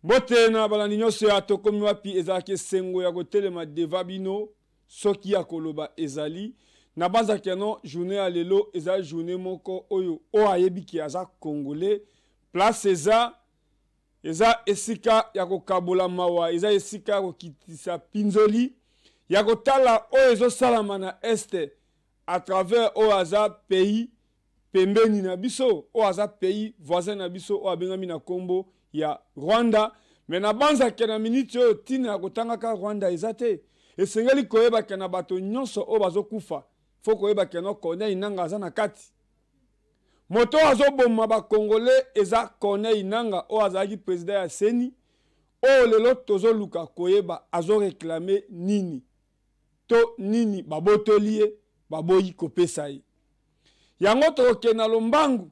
Mbote na balandi nyonso ya tokomi wapi ezalaki sengo ya kotelema deva bino soki ya koloba ezali na banzaki yano journée ya lelo eza journée moko oyo o ayebiki aza congolais place eza esika ya kokabola mawa eza esika ya kokitisa pinzoli ya kotala oyo ezosalama na este à travers oyo aza pays pembeni na biso oyo aza pays voisin na biso oyo abengami na kombo ya Rwanda. Mais na banzaki na minute oyo tina ya kotangaka Rwanda eza te esengeli koyebaka na bato nyonso oyo bazokufa fo koyebaka no Corneille Nangaa aza na kati moto azoboma bakongolais eza Corneille Nangaa oyo azalaki président ya seni oyo lelo tozoluka koyeba azoreklame nini to nini babotoli ye baboyi kopesa ye yango tokokende na lombangu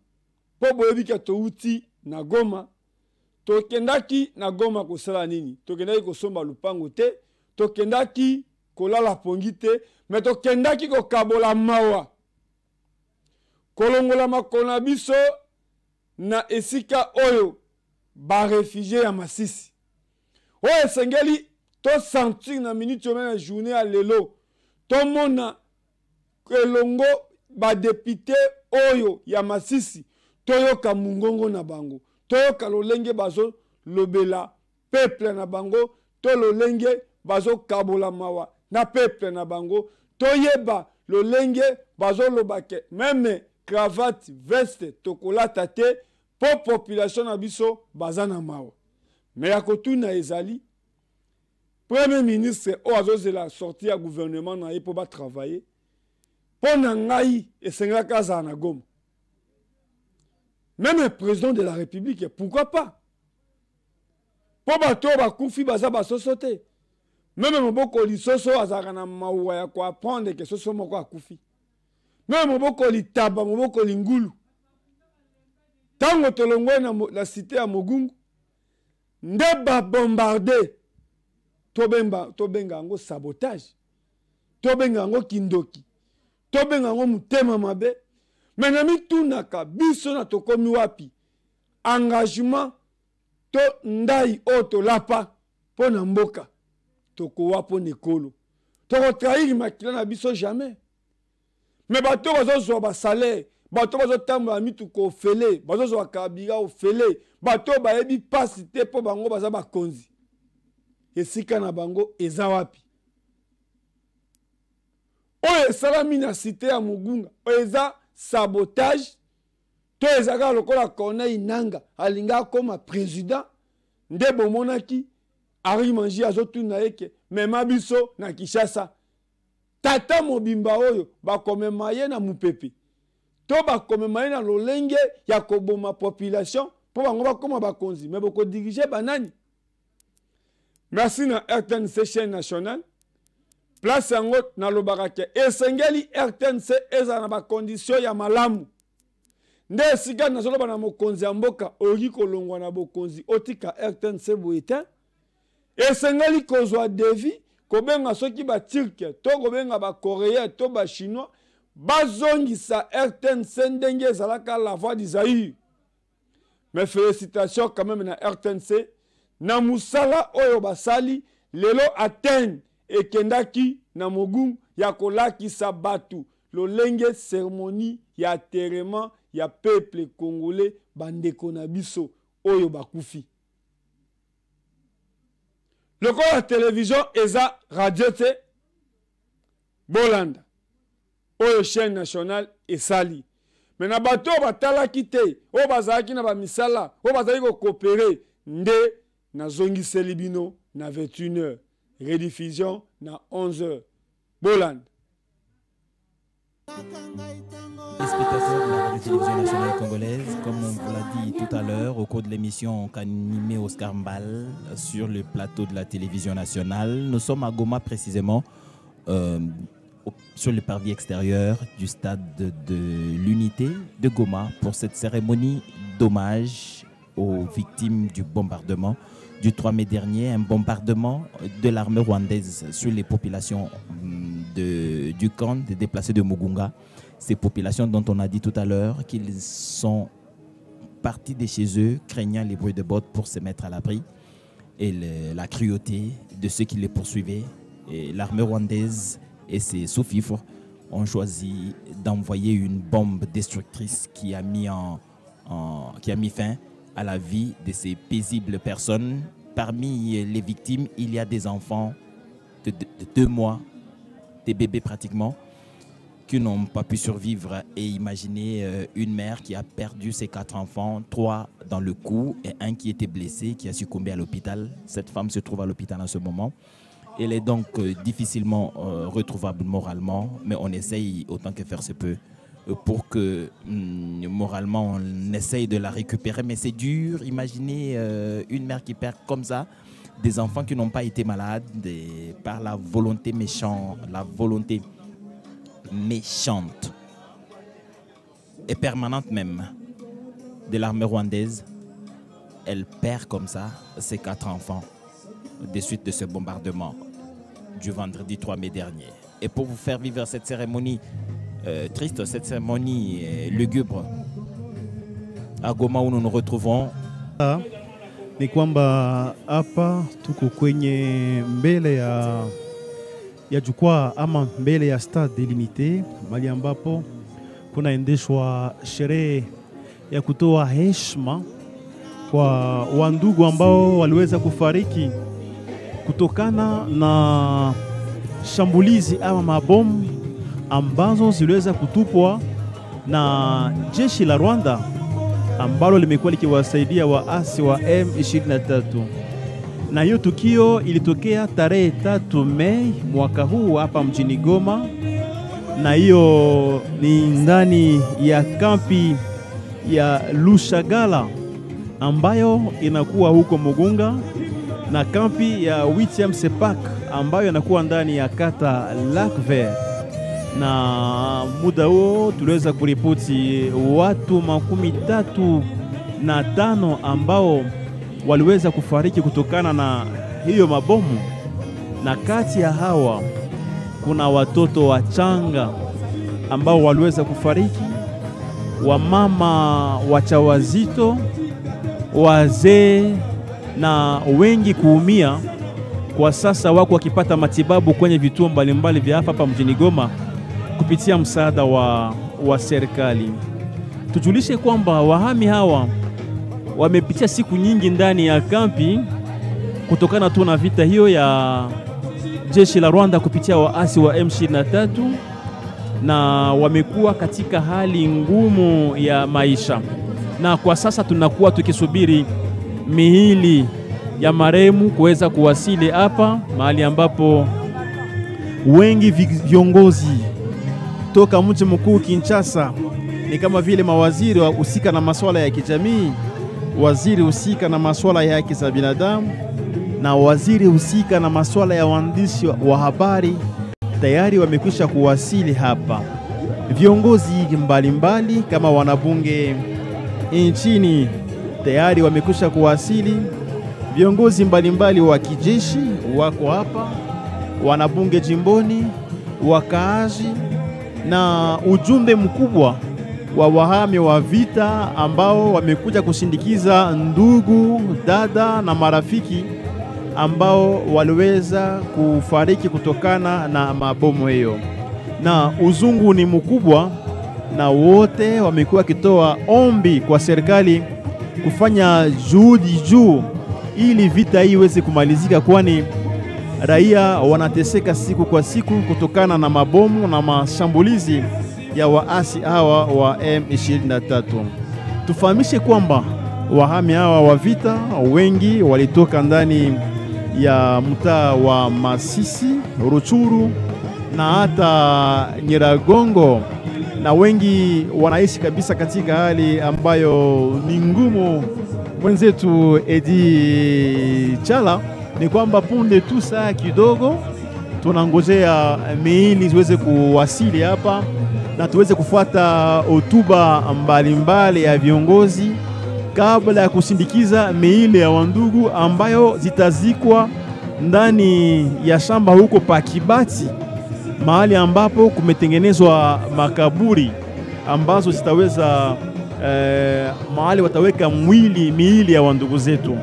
mpo boyebika touti na Goma. Tokendaki na Goma kosala nini? Tokendaki kosomba lupango te, tokendaki kolala pongi te, mais tokendaki kokabola mawa. Kolongola makona biso na esika oyo ba réfugié ya Masisi. Oyo esengeli to sentir na minute na journée ya lelo. To mona elongo ba député oyo ya Masisi toyoka mungongo na bango. Toyoka lolenge bazo lobela peuple na bango to lolenge bazo kabola mawa na peuple na bango toyeba lolenge bazo lobake même cravate veste tokolata te po population na biso baza na mawa. Mais ya kotuna ezali premier ministre o azozela sortir ya gouvernement na ye po ba travailler po na ngai esengaka za na Goma. Même le président de la République, pourquoi pas? Pour bato bakufi baza basosote. Même moboko li soso azakana mawa ya ko apprendre que soso moko akufi. Même moboko li taba moboko li ngulu. Tango tolongwe na la cité ya Mogungu, ndeba bombarder. Tobenga ngo sabotage. Tobenga ngo kindoki. Tobenga ngo mutema mabe. Menami tunaka biso na tokomi wapi engagement to ndai oto lapa pona mboka toko wapo nekolo toko trahir makila na biso jamais. Mais bato bazo zo ba salaire bato bazo tamba mitu ko fele bazo zo kabira o fele bato ba yebi pasi te po bango baza ba konzi esika na bango eza wapi oyo salami na cité ya Mugunga eza sabotage to ezaka lokola Corneille Nangaa alinga koma président nde bomonaki Ari Manji azotuna eke mema biso na Kinshasa tata mobimba oyo bakomema ye na mupepe to bakomema ye na lolenge ya koboma population po bango bakoma bakonzi mais boko diriger banani. Merci na RTNC chaîne nationale place yango na lobarake esengeli RTNC eza na ba condition ya malamu nde esika na zoloba na mokonzi ya mboka oki kolongwa na bokonzi otika RTNC boita esengeli kozwa devi kobenga soki ba Turque to kobenga ba Coréen to ba Chinois bazongisa RTNC ndenge ezalaka la voix d'Isaïe. Mais félicitations quand même na RTNC na musala oyo basali lelo atteindre ekendaki na Mogungu ya kolakisa batu lolenge cérémonie ya terrement ya peuple congolais bandeko na biso oyo bakufi. Lokola télévision eza radio te bolanda oyo chaîne nationale esali. Mais na bato batalaki te oyo bazalaki na bamisala oyo bazali ko coopérer nde na zongiseli bino na 21h. Rediffusion na 11h. Boland. Les spectateurs de la radio-télévision nationale congolaise, comme on vous l'a dit tout à l'heure, au cours de l'émission qu'animait Oscar Mbal sur le plateau de la télévision nationale, nous sommes à Goma précisément, sur le parvis extérieur du stade de l'unité de Goma pour cette cérémonie d'hommage aux victimes du bombardement du 3 mai dernier, un bombardement de l'armée rwandaise sur les populations du camp des déplacés de Mugunga. Ces populations dont on a dit tout à l'heure qu'ils sont partis de chez eux, craignant les bruits de bottes pour se mettre à l'abri. et la cruauté de ceux qui les poursuivaient. Et l'armée rwandaise et ses sous-fifres ont choisi d'envoyer une bombe destructrice qui a mis fin à la vie de ces paisibles personnes. Parmi les victimes, il y a des enfants de 2 mois, des bébés pratiquement, qui n'ont pas pu survivre. Et imaginez une mère qui a perdu ses 4 enfants, 3 dans le cou et 1 qui était blessé, qui a succombé à l'hôpital. Cette femme se trouve à l'hôpital en ce moment. Elle est donc difficilement retrouvable moralement, mais on essaye autant que faire se peut pour que moralement on essaye de la récupérer. Mais c'est dur, imaginez une mère qui perd comme ça des enfants qui n'ont pas été malades par la volonté méchante, et permanente même de l'armée rwandaise. Elle perd comme ça ses 4 enfants des suites de ce bombardement du vendredi 3 mai dernier. Et pour vous faire vivre cette cérémonie triste, cette cérémonie lugubre à Goma où nous nous retrouvons, ni kwamba hapa tuko kwenye mbele ya jukwaa ama mbele ya Stade de l'Unité, mahali ambapo kunaendeshwa sherehe ya kutoa heshima kwa wandugu ambao waliweza kufariki kutokana na shambulizi ama mabomu ambazo ziliweza kutupwa na jeshi la Rwanda ambalo limekuwa likiwasaidia waasi wa M23. Na hiyo tukio ilitokea tarehe 3 Mei mwaka huu hapa mjini Goma, na hiyo ni ndani ya kampi ya Lushagala ambayo inakuwa huko Mugunga, na kampi ya Witiam Sepak ambayo inakuwa ndani ya kata Lac Vert. Na muda huo tuliweza kuripoti watu 35 ambao waliweza kufariki kutokana na hiyo mabomu, na kati ya hawa kuna watoto wachanga ambao waliweza kufariki, wamama wajawazito, wazee na wengi kuumia. Kwa sasa wako wakipata matibabu kwenye vituo mbalimbali vya hapa mjini Goma kupitia msaada wa serikali. Tujulishe kwamba wahami hawa wamepitia siku nyingi ndani ya kampi kutokana tu na vita hiyo ya jeshi la Rwanda kupitia waasi wa M23, na wamekuwa katika hali ngumu ya maisha. Na kwa sasa tunakuwa tukisubiri miili ya marehemu kuweza kuwasili hapa, mahali ambapo wengi viongozi toka mji mkuu Kinshasa, ni kama vile mawaziri husika na masuala ya kijamii, waziri husika na masuala ya haki za binadamu, na waziri husika na masuala ya waandishi wa habari tayari wamekwisha kuwasili hapa. Viongozi mbalimbali kama wanabunge nchini tayari wamekwisha kuwasili. Viongozi mbalimbali wa kijeshi wako hapa, wanabunge jimboni, wakaaji na ujumbe mkubwa wa wahami wa vita ambao wamekuja kusindikiza ndugu, dada na marafiki ambao waliweza kufariki kutokana na mabomu hiyo. Na uzungu ni mkubwa, na wote wamekuwa kitoa ombi kwa serikali kufanya juhudi juu ili vita hii iweze kumalizika, kwani raia wanateseka siku kwa siku kutokana na mabomu na mashambulizi ya waasi hawa wa M23. Tufahamishe kwamba wahami hawa wa vita wengi walitoka ndani ya mtaa wa Masisi, Ruchuru na hata Nyiragongo, na wengi wanaishi kabisa katika hali ambayo ni ngumu. Mwenzetu Edi Chala ni kwamba punde tu saa kidogo tunangojea miili ziweze kuwasili hapa na tuweze kufuata hotuba mbalimbali ya viongozi kabla ya kusindikiza miili ya wandugu ambayo zitazikwa ndani ya shamba huko pa Kibati, mahali ambapo kumetengenezwa makaburi ambazo zitaweza mahali wataweka miili ya wandugu zetu.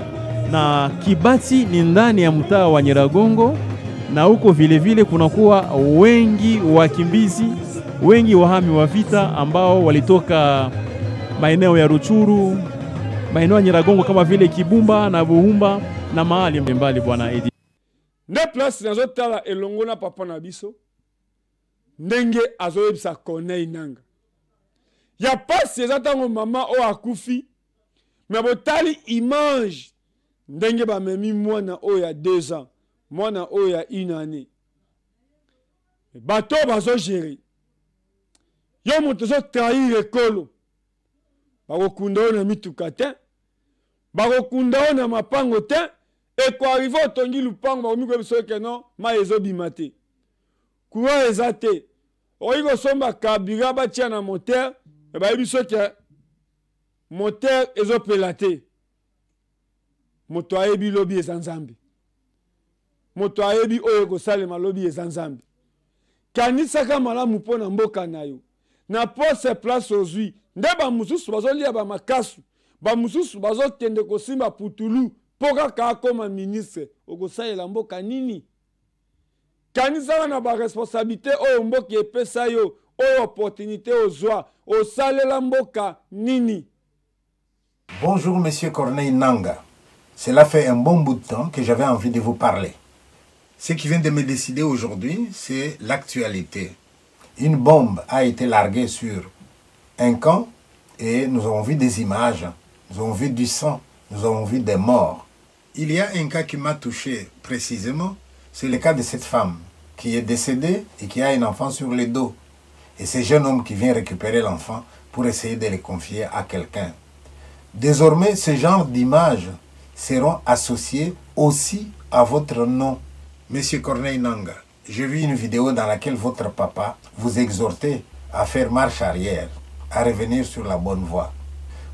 na Kibati ni ndani ya mtaa wa Nyiragongo, na huko vile vile kunakuwa wengi wakimbizi, wengi wahami wa vita ambao walitoka maeneo ya Ruchuru, maeneo ya Nyiragongo kama vile Kibumba na Buhumba na mahali mbali. Bwana Edi, nde place nazotala elongo na papa na biso ndenge azoyebisa Corneille Nangaa. Ya pasi eza tango mama o akufi, me botali image ndenge bamemi mwana o ya 2 ans, mwana o ya 1 année. Bato bazo gérer. Yo moto zo trahir ekolo. Bakokunda o na mituka te, bakokunda o na mapango te, eko arrive otongi lupango bakomi koyebiso eke non mai ezobima te, courant eza te, oyi kosomba kabira batia na moteur, bayebiso ke moteur ezopela te. Moto ayebi lobi eza Nzambe, moto ayebi oyo kosalema lobi eza Nzambe. Kanisaka malamu mpo na mboka na yo, na pose place ozwi nde bamususu bazolia bamakasu, bamususu bazokende kosimba putulu mpo kaka akoma ministre. Okosalela mboka nini? Kanisaka na baresponsabilité oyo mboka epesa yo, oyo opportunité ozwa, osalela mboka nini? Bonjour Monsieur Corneille Nangaa. Cela fait un bon bout de temps que j'avais envie de vous parler. Ce qui vient de me décider aujourd'hui, c'est l'actualité. Une bombe a été larguée sur un camp et nous avons vu des images, nous avons vu du sang, nous avons vu des morts. Il y a un cas qui m'a touché précisément, c'est le cas de cette femme qui est décédée et qui a un enfant sur le dos. Et ce jeune homme qui vient récupérer l'enfant pour essayer de le confier à quelqu'un. Désormais, ce genre d'images seront associées aussi à votre nom. Monsieur Corneille Nangaa, j'ai vu une vidéo dans laquelle votre papa vous exhortait à faire marche arrière, à revenir sur la bonne voie.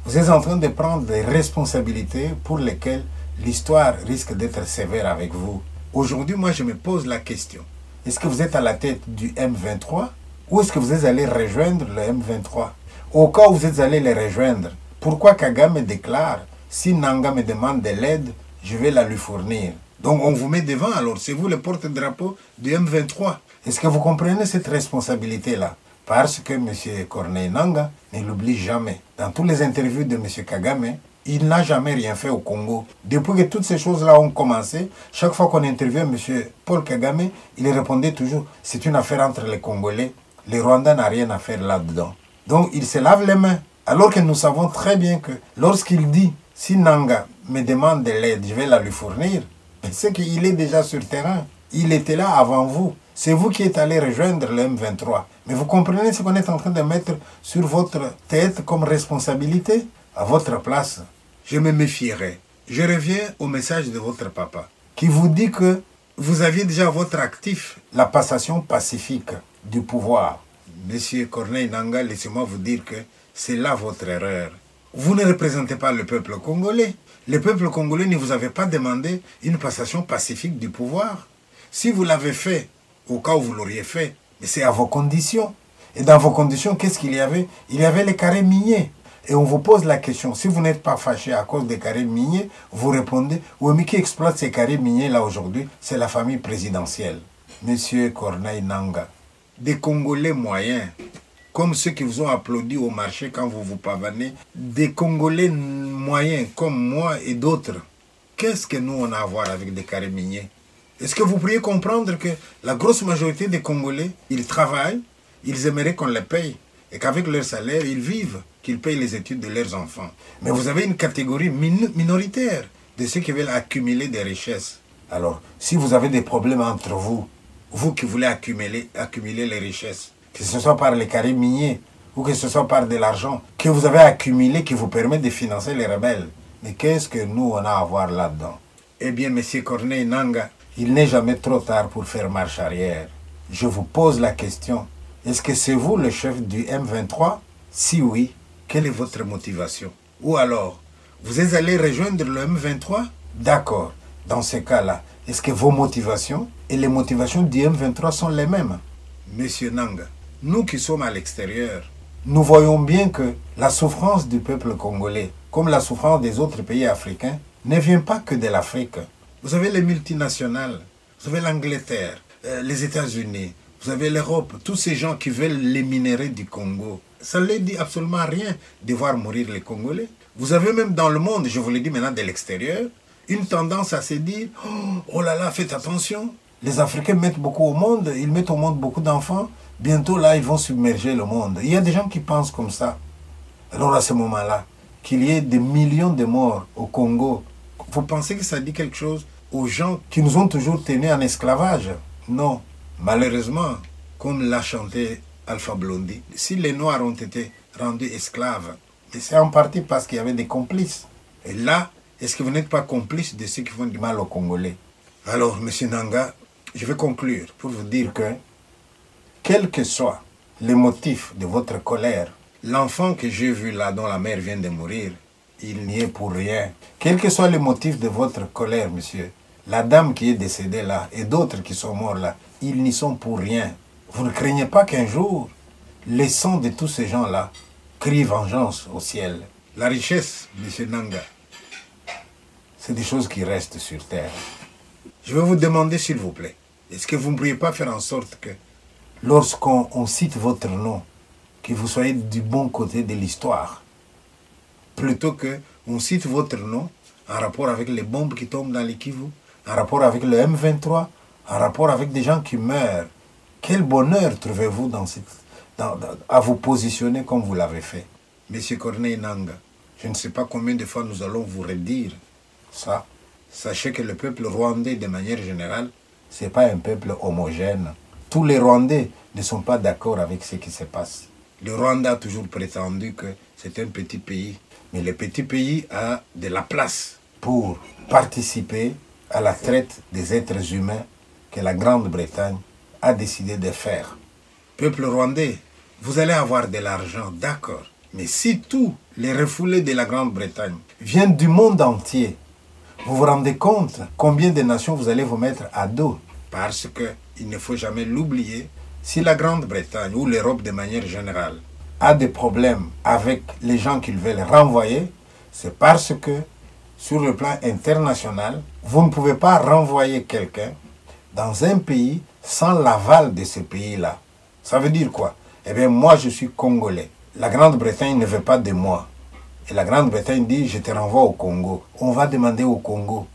Vous êtes en train de prendre des responsabilités pour lesquelles l'histoire risque d'être sévère avec vous. Aujourd'hui, moi, je me pose la question. Est-ce que vous êtes à la tête du M23 ou est-ce que vous êtes allé rejoindre le M23? Au cas où vous êtes allé les rejoindre, pourquoi Kagame déclare « Si Nangaa me demande de l'aide, je vais la lui fournir ». Donc on vous met devant, alors c'est vous le porte-drapeau du M23. Est-ce que vous comprenez cette responsabilité-là? Parce que M. Corneille Nangaa ne l'oublie jamais. Dans toutes les interviews de M. Kagame, il n'a jamais rien fait au Congo. Depuis que toutes ces choses-là ont commencé, chaque fois qu'on interviewait M. Paul Kagame, il répondait toujours « C'est une affaire entre les Congolais. Les Rwandais n'ont rien à faire là-dedans. » Donc il se lave les mains. Alors que nous savons très bien que lorsqu'il dit « Si Nangaa me demande de l'aide, je vais la lui fournir », c'est qu'il est déjà sur le terrain. Il était là avant vous. C'est vous qui êtes allé rejoindre le M23. Mais vous comprenez ce qu'on est en train de mettre sur votre tête comme responsabilité? À votre place, je me méfierai. Je reviens au message de votre papa, qui vous dit que vous aviez déjà à votre actif la passation pacifique du pouvoir. Monsieur Corneille Nangaa, laissez-moi vous dire que c'est là votre erreur. Vous ne représentez pas le peuple congolais. Le peuple congolais ne vous avait pas demandé une passation pacifique du pouvoir. Si vous l'avez fait, au cas où vous l'auriez fait, mais c'est à vos conditions. Et dans vos conditions, qu'est-ce qu'il y avait? Il y avait les carrés miniers. Et on vous pose la question, si vous n'êtes pas fâché à cause des carrés miniers, vous répondez, oui, mais qui exploite ces carrés miniers là aujourd'hui? C'est la famille présidentielle. Monsieur Corneille Nangaa, des Congolais moyens, comme ceux qui vous ont applaudi au marché quand vous vous pavanez, des Congolais moyens comme moi et d'autres, qu'est-ce que nous on a à voir avec des carrés miniers? Est-ce que vous pourriez comprendre que la grosse majorité des Congolais, ils travaillent, ils aimeraient qu'on les paye, et qu'avec leur salaire, ils vivent, qu'ils payent les études de leurs enfants. Mais vous avez une catégorie minoritaire de ceux qui veulent accumuler des richesses. Alors, si vous avez des problèmes entre vous, vous qui voulez accumuler les richesses, que ce soit par les carrés miniers ou que ce soit par de l'argent que vous avez accumulé qui vous permet de financer les rebelles. Mais qu'est-ce que nous, on a à voir là-dedans? Eh bien, M. Corneille Nangaa, il n'est jamais trop tard pour faire marche arrière. Je vous pose la question, est-ce que c'est vous le chef du M23? Si oui, quelle est votre motivation? Ou alors, vous êtes allé rejoindre le M23? D'accord, dans ce cas-là, est-ce que vos motivations et les motivations du M23 sont les mêmes? Monsieur Nangaa, nous qui sommes à l'extérieur, nous voyons bien que la souffrance du peuple congolais, comme la souffrance des autres pays africains, ne vient pas que de l'Afrique. Vous avez les multinationales, vous avez l'Angleterre, les États-Unis, vous avez l'Europe, tous ces gens qui veulent les minéraux du Congo. Ça ne leur dit absolument rien de voir mourir les Congolais. Vous avez même dans le monde, je vous le dis maintenant de l'extérieur, une tendance à se dire « Oh là là, faites attention ». Les Africains mettent beaucoup au monde, ils mettent au monde beaucoup d'enfants. Bientôt là, ils vont submerger le monde. Il y a des gens qui pensent comme ça. Alors à ce moment-là, qu'il y ait des millions de morts au Congo, vous pensez que ça dit quelque chose aux gens qui nous ont toujours tenus en esclavage? Non. Malheureusement, comme l'a chanté Alpha Blondy, si les Noirs ont été rendus esclaves, c'est en partie parce qu'il y avait des complices. Et là, est-ce que vous n'êtes pas complice de ceux qui font du mal aux Congolais? Alors, M. Nanga, je vais conclure pour vous dire que, quel que soit le motif de votre colère, l'enfant que j'ai vu là, dont la mère vient de mourir, il n'y est pour rien. Quel que soit le motif de votre colère, monsieur, la dame qui est décédée là et d'autres qui sont morts là, ils n'y sont pour rien. Vous ne craignez pas qu'un jour, les sons de tous ces gens-là crient vengeance au ciel? La richesse, monsieur Nanga, c'est des choses qui restent sur terre. Je vais vous demander, s'il vous plaît, est-ce que vous ne pourriez pas faire en sorte que, lorsqu'on cite votre nom, que vous soyez du bon côté de l'histoire, plutôt qu'on cite votre nom en rapport avec les bombes qui tombent dans les Kivu, en rapport avec le M23, en rapport avec des gens qui meurent? Quel bonheur trouvez-vous à vous positionner comme vous l'avez fait? Monsieur Corneille Nanga, je ne sais pas combien de fois nous allons vous redire ça. Sachez que le peuple rwandais, de manière générale, ce n'est pas un peuple homogène. Tous les Rwandais ne sont pas d'accord avec ce qui se passe. Le Rwanda a toujours prétendu que c'est un petit pays. Mais le petit pays a de la place pour participer à la traite des êtres humains que la Grande-Bretagne a décidé de faire. Peuple rwandais, vous allez avoir de l'argent, d'accord. Mais si tous les refoulés de la Grande-Bretagne viennent du monde entier, vous vous rendez compte combien de nations vous allez vous mettre à dos? Parce qu'il ne faut jamais l'oublier, si la Grande-Bretagne ou l'Europe de manière générale a des problèmes avec les gens qu'ils veulent renvoyer, c'est parce que sur le plan international, vous ne pouvez pas renvoyer quelqu'un dans un pays sans l'aval de ce pays-là. Ça veut dire quoi? Eh bien, moi, je suis Congolais. La Grande-Bretagne ne veut pas de moi. Et la Grande-Bretagne dit, je te renvoie au Congo. On va demander au Congo.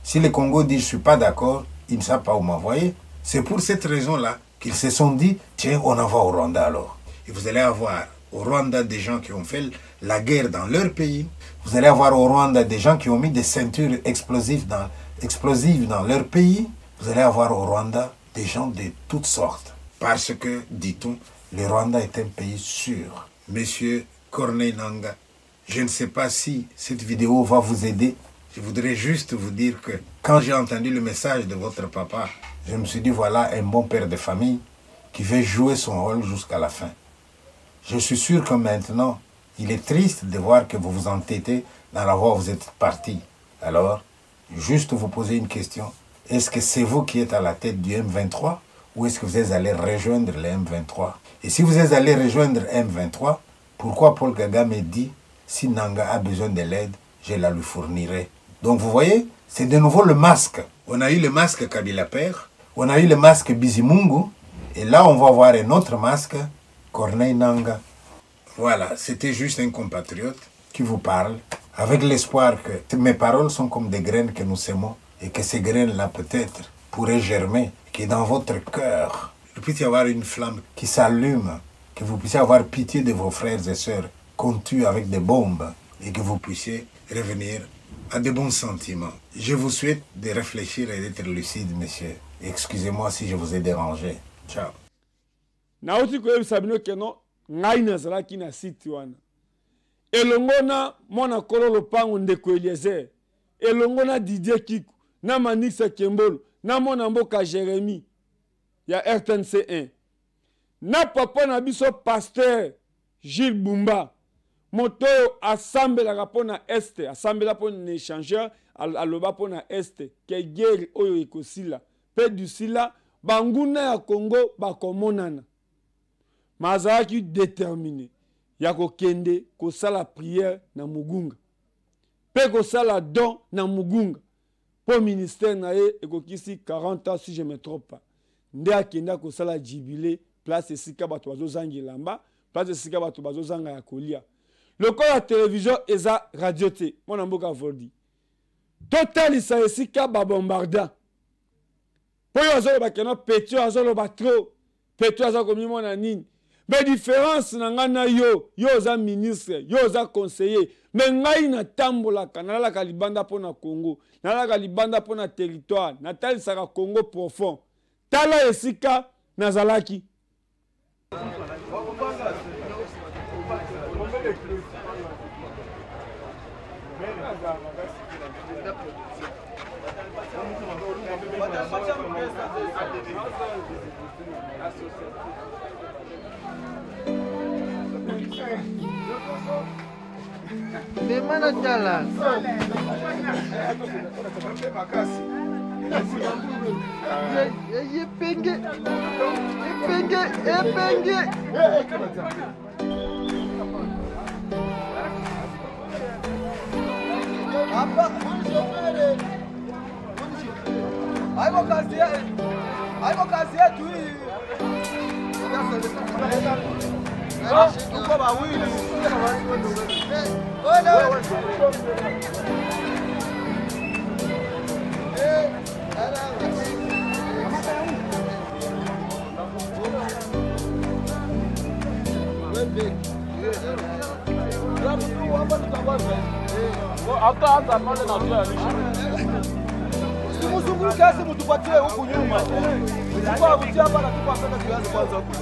Si le Congo dit, je ne suis pas d'accord, ils ne savent pas où m'envoyer. C'est pour cette raison-là qu'ils se sont dit, tiens, on envoie au Rwanda alors. Et vous allez avoir au Rwanda des gens qui ont fait la guerre dans leur pays. Vous allez avoir au Rwanda des gens qui ont mis des ceintures explosives dans leur pays. Vous allez avoir au Rwanda des gens de toutes sortes. Parce que, dit-on, le Rwanda est un pays sûr. Monsieur Corneille Nanga, je ne sais pas si cette vidéo va vous aider. Je voudrais juste vous dire que quand j'ai entendu le message de votre papa, je me suis dit, voilà un bon père de famille qui veut jouer son rôle jusqu'à la fin. Je suis sûr que maintenant, il est triste de voir que vous vous entêtez dans la voie où vous êtes parti. Alors, juste vous poser une question. Est-ce que c'est vous qui êtes à la tête du M23 ou est-ce que vous êtes allé rejoindre le M23? Et si vous êtes allé rejoindre M23, pourquoi Paul Kagame dit, si Nanga a besoin de l'aide, je la lui fournirai? Donc vous voyez, c'est de nouveau le masque. On a eu le masque Kabila Père, on a eu le masque Bizimungu, et là on va voir un autre masque, Corneille Nanga. Voilà, c'était juste un compatriote qui vous parle, avec l'espoir que mes paroles sont comme des graines que nous sémons, et que ces graines-là peut-être pourraient germer, que dans votre cœur, il puisse y avoir une flamme qui s'allume, que vous puissiez avoir pitié de vos frères et sœurs qu'on tue avec des bombes, et que vous puissiez revenir à de bons sentiments. Je vous souhaite de réfléchir et d'être lucide, monsieur. Excusez-moi si je vous ai dérangé. Ciao. Nauti koyebisa bino keno ngai nazalaki na site wana elongo na mwana kolo lopango ndeko Eliezer, elongo na Didier Kiku na Manixa Kembolo na mwana mboka Jérémy ya RTNC 1 na papa na biso pasteur Gilles Bumba moto asambelaka mpo na este, asambela mpo na échangeur, aloba mpo na este ke guerre oyo ekosila mpe dusila banguna ya Congo bakomonana. Mazalaki déterminé ya kokende kosala prière na Mugunga. mpe kosala don na Mugunga po ministère na ye ekokisi 40 ans si je me trompe pas nde akenda kosala jubilé place esika bato bazozangela mba place esika bato bazozanga ya kolia lokola télévision eza radio te mwana mboka Voldi totalisa esika babombarda po yo azoloba keno Petio azoloba trop Petio azakomimona nini mais différence na nga na yo oza ministre yo oza conseiller mais ngai na tambolaka nalalaka libanda po na Congo nalalaka libanda po na territoire natalisaka Congo profond tala esika nazalaki Demana tala. Epenge. Apa? Ai vou casar tu. Muzunguruka se mutupatie huku nyuma. Kwa kutia hapa na tupa kwenda kianze kwanza huku.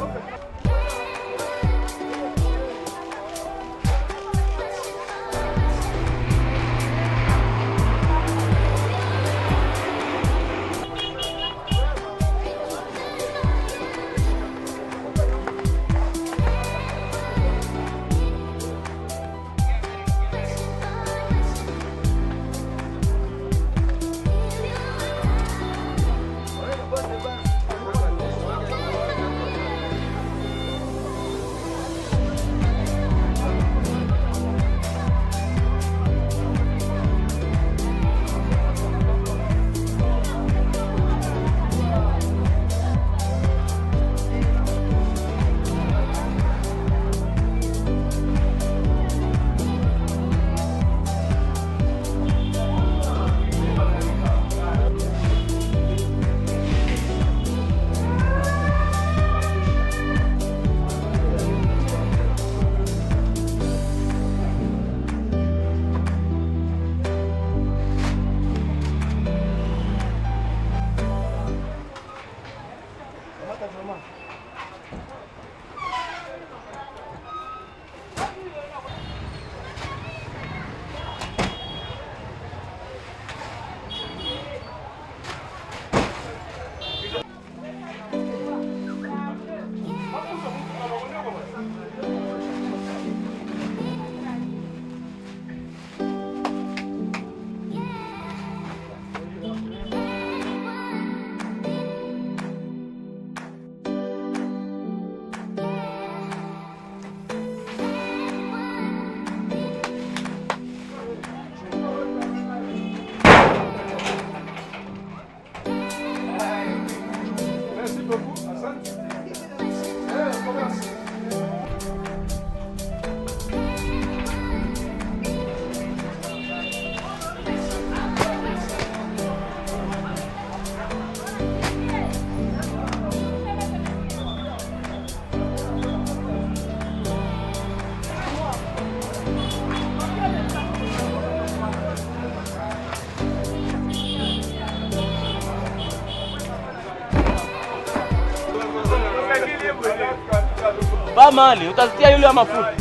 Ba mali utazitia yule ya mafuta.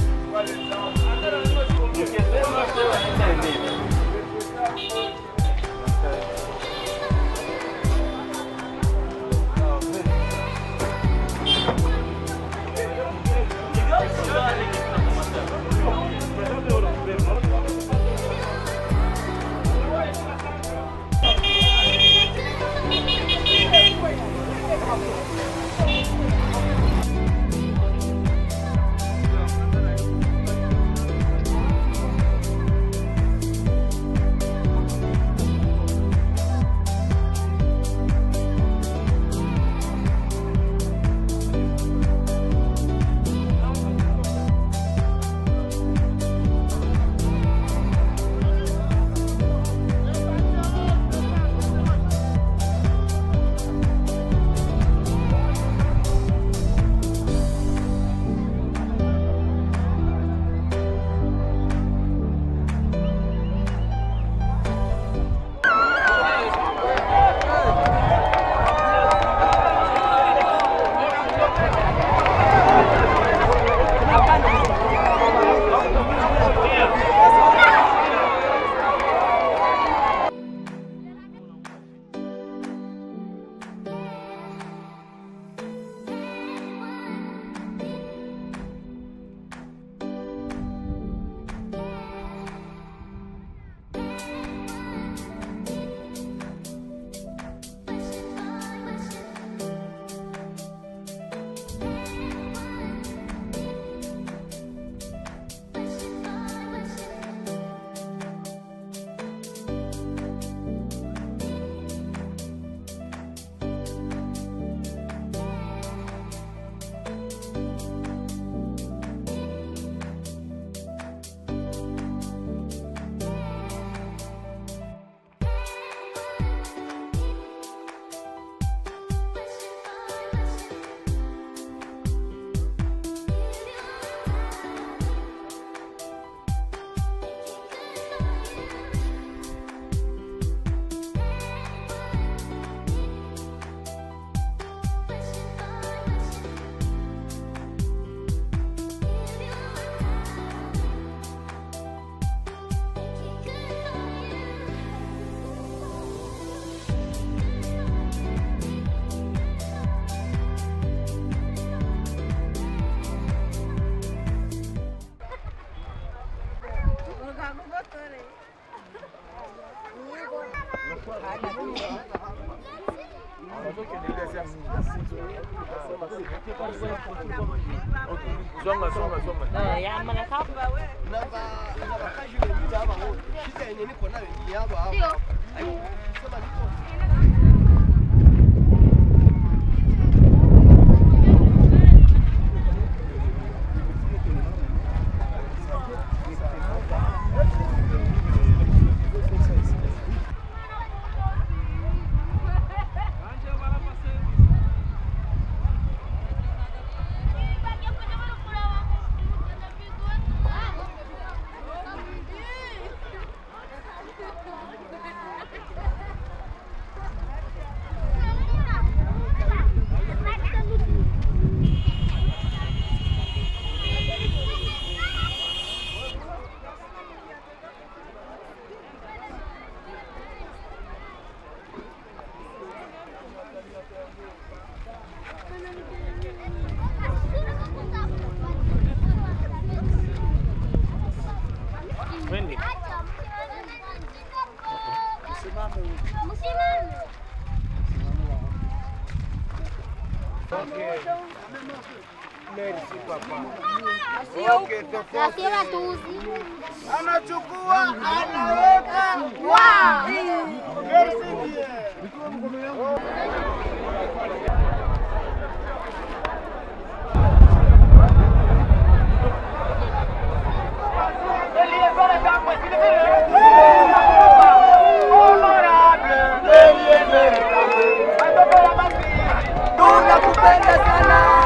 Merci papa. Gracias a todos. Anachukua, anaweka. Wow. Merci bien. Tunakupenda sana.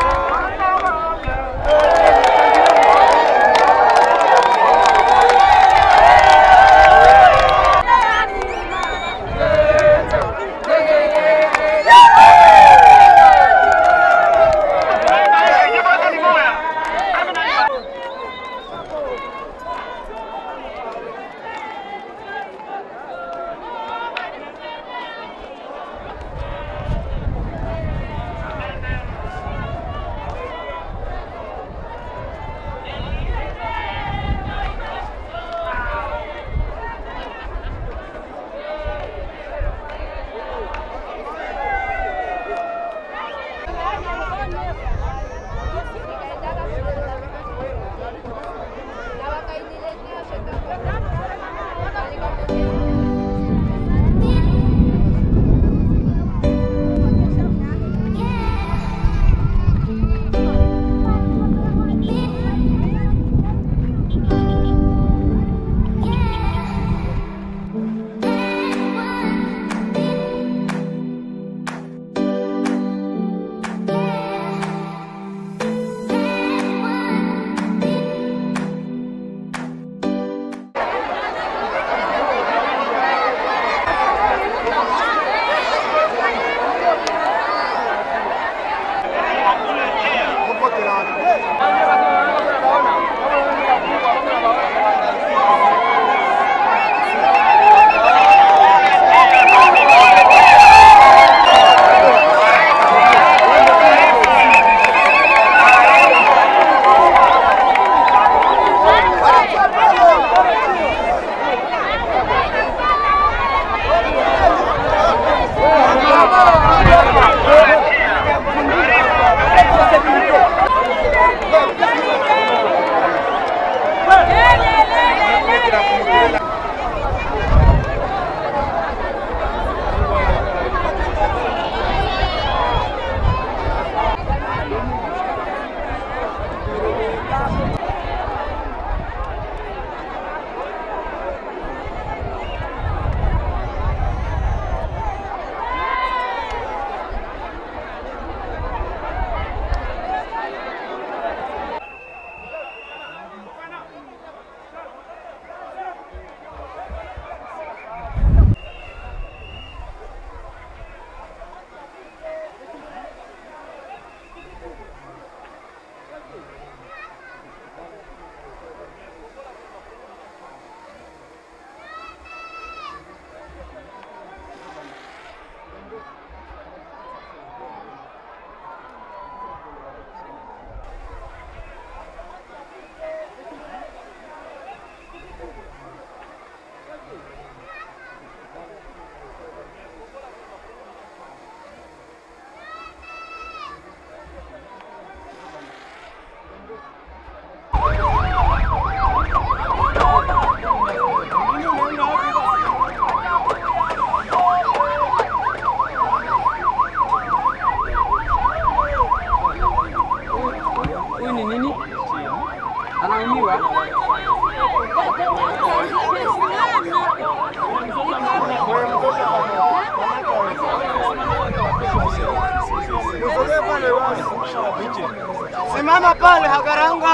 Simama pale hagaranga.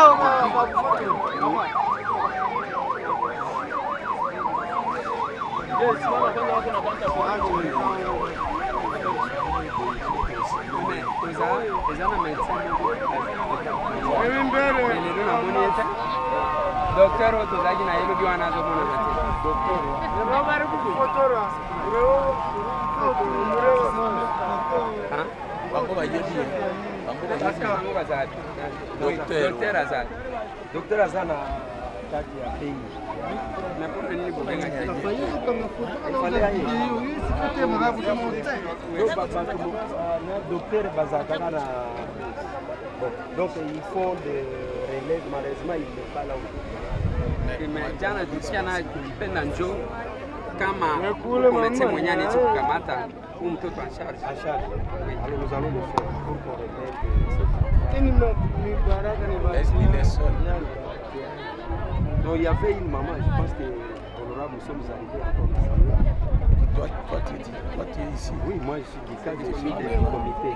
Docteur otozaki na yelo bi wana azomona na te. Docteur. Robert ku fotora. Hein? Bango ba yebi. Bango ba yebi. Bango ba za. Docteur azana. Docteur azana kati ya pays. Na pour nini bobenga ya. Fale ya yeye. Sikote magabu kama hotel. Yo baba tu na docteur bazaka na. Bon, donc ils font des relèves, malheureusement il n'est pas là où. Mais jana tusiana kupenda njoo kama kumete mwenye ni kukamata mtoto en charge. En charge. Alors nous allons le faire pour qu'on relève. Ni baraka ni baraka. Donc il y avait une maman, je pense que honorable nous sommes arrivés encore. Toi tu es ici. Oui, moi je suis du cadre, je suis du comité.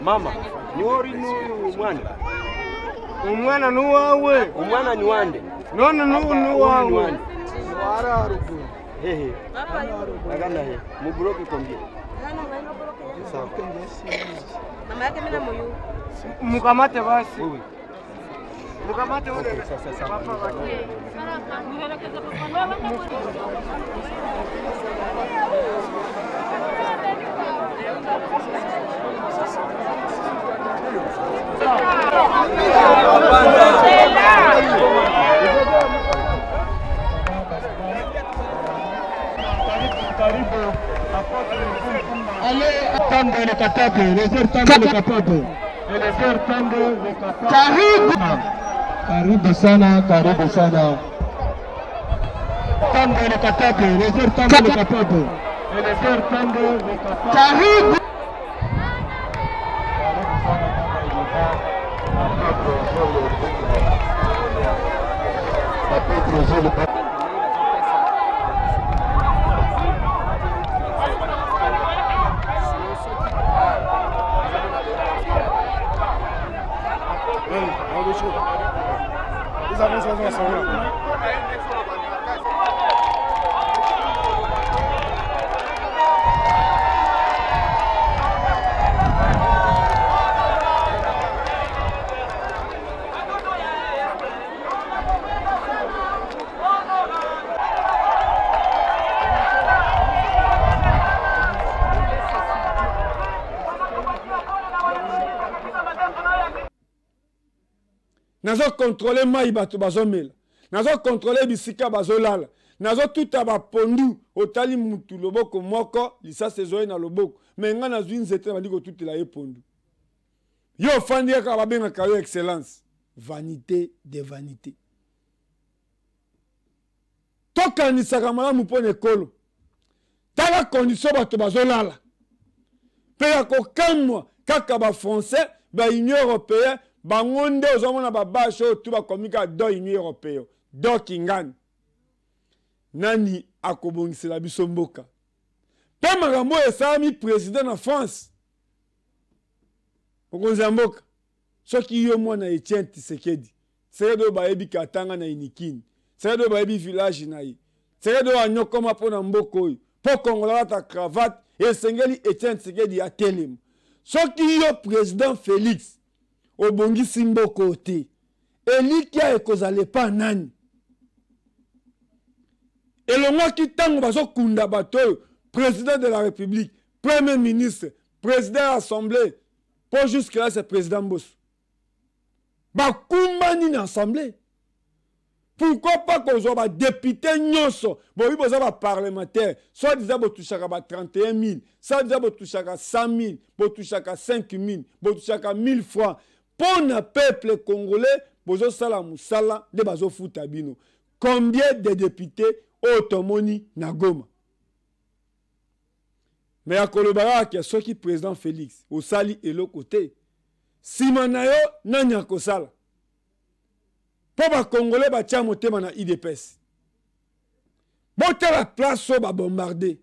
Mama, ni ori nu mwana. Umwana nu wawe. Umwana ni wande. None nu wawe. Wara aruku. Hehe. Agana he. Mu bloke combien? Sawa. Mama yake mimi na moyo. Mukamate basi. Oui. Mukamate ule. Sasa. Papa wake. Allez, attendre le capable, les heures tendre le capable. Et les heures tendre le capable. Karibu sana, karibu sana. Tendre le capable, les heures tendre le capable. Et les heures tendre le capable. Karibu. Nazo contrôler mai bato bazomela. Nazo contrôler bisika bazolala. Nazo tuta ba pondu otali mutu loboko moko lisa sezoe na loboko. Menga na zwi nzete ba liko tutela ye pondu. Yo fandi ka ba benga ka yo excellence. Vanité de vanité. Toka ni sakamala mupone kolo. Tala condition bato bazolala. Pe ya ko kamwa kaka ba français ba union européenne bangonde ozomona babasho tu bakomika do union européenne do kingani nani akobongisela biso mboka pe makambo esami président na France okonzi ya mboka soki yo mwana Etienne Tshisekedi seredo bayebi katanga na inikini seredo bayebi village na ye seredo anyokoma pona mboka oyo po kongola ta cravate esengeli Etienne Tshisekedi ya telema soki yo président Félix obongisi mboko te elikia ekozale pa nani elongwaki ntango bazokunda bato oyo président de la république premier ministre président de l'assemblée po jusque là c'est président Mbosso bakumbani na assemblée pourquoi pas kozwa badepute nyonso boyi boza baparlementaire soit disant botushaka ba 31 000 soit disant botushaka 100 000 botushaka 5 000 botushaka 1000 francs pour le peuple congolais, bozo sala musala de bazo futa bino. Combien de députés automoni na Goma? Mais à Kolobara qui a soki président Félix, au sali et l'autre côté. Simanayo nanya kosala. Pour ba Congolais ba tia motema na IDPS. Bote la place so ba bombarder.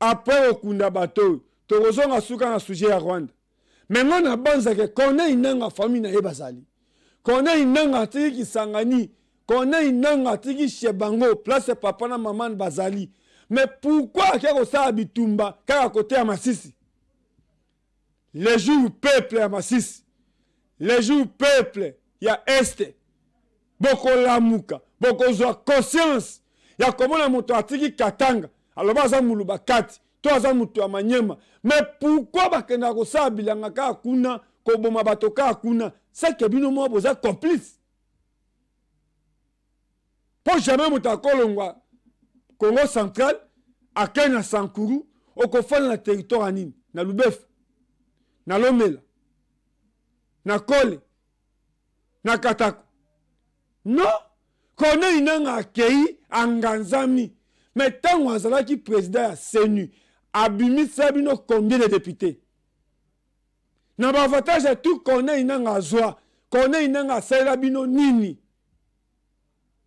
Après okunda bato tokozonga suka na sujet ya Rwanda. Mais on a banza que Corneille Nangaa famille na ebazali. Corneille Nangaa tiki Kisangani, Corneille Nangaa tiki Chebango, place papa na maman bazali. Mais pourquoi keko sa bitumba kaka côté à Masisi? Les jours peuple à Masisi. Les jours peuple ya este. Boko lamuka, boko zo conscience. Ya komona moto atiki Katanga, aloba za muluba kati, to za moto amanyema. Mais pourquoi bakenda ko sa bilanga ka kuna ko boma bato ka kuna? C'est que bino mo boza complice. Pour jamais moto akolongwa Congo central, à Kenya Sankuru, au kofana na territoire anini, na Lubef, na Lomela, na Kole, na Katako. Non, Corneille Nangaa akei anganzami. Mais tant que qui président à CENU, abimi sabino combien de députés? Na bavantage à tout Corneille Nangaa zoa, Corneille Nangaa saïla bino nini.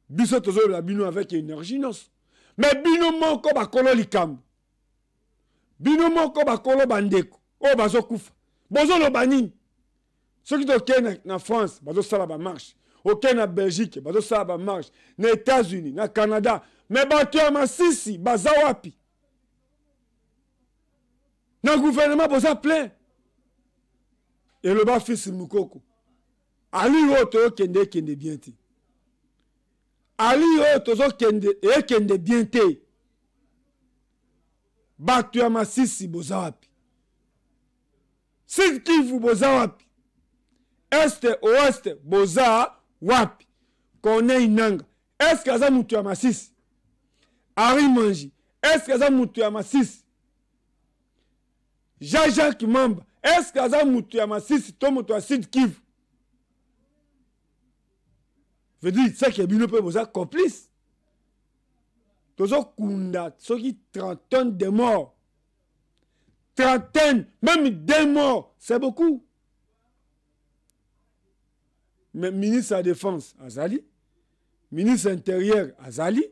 Biso tozo la bino avec énergie non. Mais bino moko bakolo likambo. Bino moko bakolo bandeko. O bazo kufa. Bozo lo banini. Ceux qui sont na France, bazo sala ba marche. Ok na Belgique, bazo sala ba marche. Na États-Unis, na Canada. Mais bato ya Masisi, baza wapi. Na gouvernement boza plein. Et le bas fils Mukoko. Ali oto kende bien ti. Ali oto kende bien te. Bato ya Masisi boza wapi. Sud Kivu boza wapi. Este ouest boza wapi. Corneille Nangaa. Est-ce que ça mutu ya Masisi? Henri Manji. Est-ce que ça mutu ya Masisi? Jean-Jacques Mamba. Est-ce que ça mutu ya Masisi? To mutu ya Sud Kivu. Veut dire, c'est que bino pe boza complice. Tozo kunda, ceux qui 30 tonnes de morts. Trentaine, même 2 morts, c'est beaucoup. Mais ministre de la Défense, Azali. Ministre intérieur, Azali.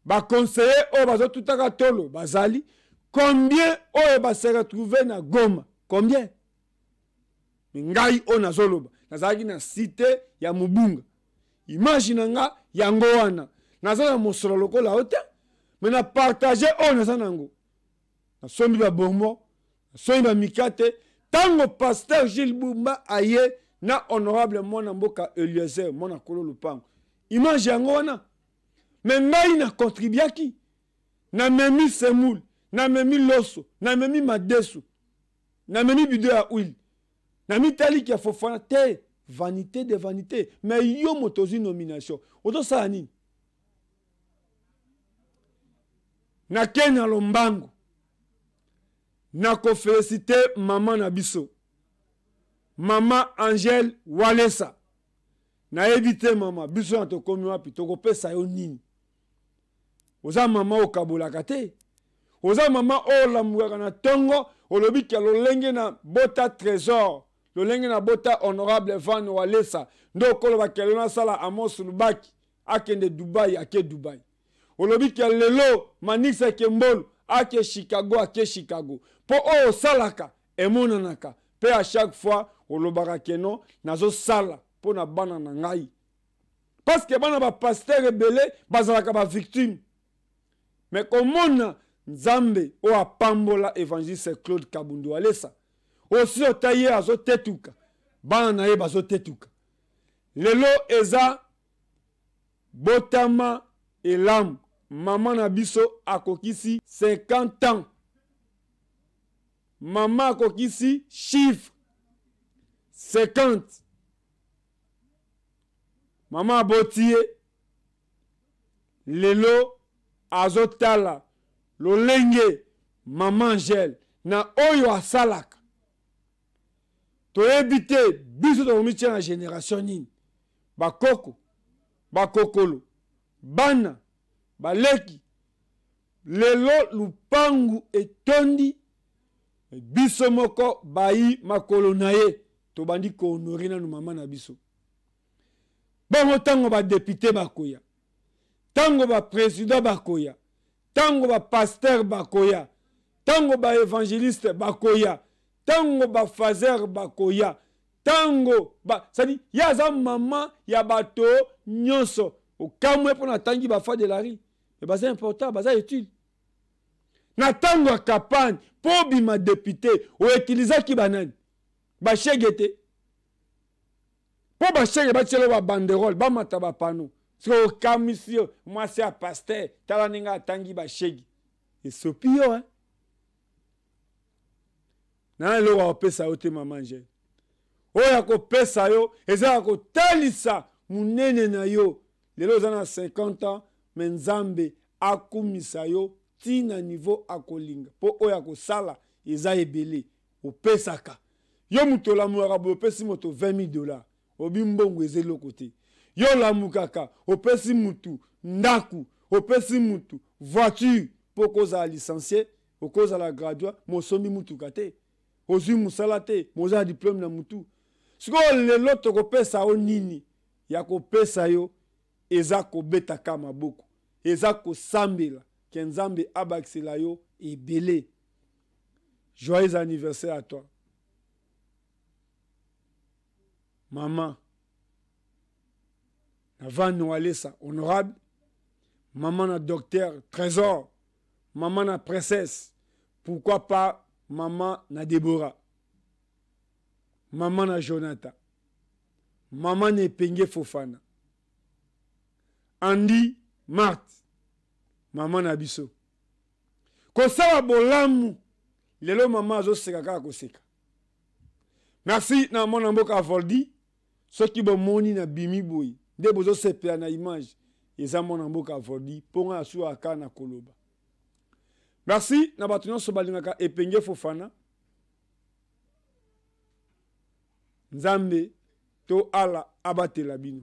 Ba conseiller, oh, bazo tutaka tolo, Bazali. Combien, oh, ba se retrouver na Goma? Combien? Ngai, oh, na Zoloba. Nazaki na cité ya Mubunga. Imagine nga, yango wana. Nazana mosolo loko la hote. Mais na partager, oh, nazanango. Na sombi ba bombo. Na sombi ba mikate. Tango pasteur Gilles Bumba aye. Na honorable mwana mboka Eliezer, mwana kolo lupango. Image yango wana. Mais ngai na contribuaki. Na memi semoul. Na memi loso. Na memi madesu. Na memi bidou ya huile. Na mitali ki ya fofana te. Vanité de vanité. Mais yo motozi nomination. Oto sa nini? Na Kenya Lombango. Na ko félicité maman na biso. Maman Angèle Walesa. Na évité maman. Biso na to komi wapi. Toko pesa yo nini. Oza maman okabola kate. Oza maman o la mwaka na tongo. Olobi kia lolenge na bota trésor. Lolenge na bota honorable Van Walesa. Ndo kolo bakele na sala Amos Lubaki. Akende Dubai, ake Dubai. Olobi kia lelo Manixa Kembolo. Ake Chicago, ake Chicago. Po o salaka. Emonanaka. Pe à chaque fois. Olobaka keno nazo sala po na bana na ngai. Parce que bana ba pasteur rebelle bazalaka ba victime. Mais komona Nzambe o apambola évangéliste Claude Kabundu Alesa. Aussi o taye azo tetuka. Bana na ye bazo tetuka. Lelo eza botama elam. Maman na biso akokisi 50 ans. Maman akokisi chiffre 50. Maman Botier. Lelo azotala. Lolenge. Maman Angèle. Na oyo asalaka. To ebite. Biso to mitia na génération nini. Bakoko. Bakokolo. Bana. Baleki. Lelo lupangu etondi. Biso moko bayi makolo na ye. Tobandi ko honorer na maman na biso. Bongo tango ba député bakoya. Tango ba président bakoya. Tango ba pasteur bakoya. tango ba évangéliste bakoya, tango ba fazer bakoya, tango ba c'est-à-dire ya za maman ya bato nyonso au kamwe pour na tangi ba fa de la ri. Mais ba c'est important, ba ça utile. Na tango campagne pour bima député ou utiliser ki banane. Ba chegete. Pour ba chege ba tshelo ba banderole, ba mata ba pano. So kamisio, moi c'est un pasteur, tala ninga tangi ba chege. Et sopio hein. Na lo wa pesa ote maman je. Oya ko pesa yo, eza ko talisa munene na yo. Lelo zana 50 ans, mais Nzambe akumisa yo tina niveau akolinga. Po oya ko sala eza ebele o pesaka. Yo muto la muara bo pesi moto $20. Obi mbongo eze lokote. Yo la mukaka o pesi mutu ndaku, o pesi mutu voiture pour koza licencié, o koza la graduat, mo somi mutu kate. Ozu musalate, moza diplôme na mutu. Siko lelo toko pesa o nini ya ko pesa yo eza ko beta kama boko. Eza ko sambela kenzambe abaksela yo ebele. Joyeux anniversaire à toi. Maman, avant Noalesa, honorable, maman na docteur, trésor, maman na princesse, pourquoi pas maman na Déborah, maman na Jonathan, maman na Penge Fofana, Andy, Marthe, maman na Biso. Kosala bolamu, lelo maman azo seka kaka koseka. Merci na mon mboka Voldi. Ceux qui bon moni na bimi boy de bozo sepela na image eza mon mboka Voldi ponga asu aka na koloba. Merci na batu nyonso balingaka Epenge Fofana. Nzambe to ala abatela bino.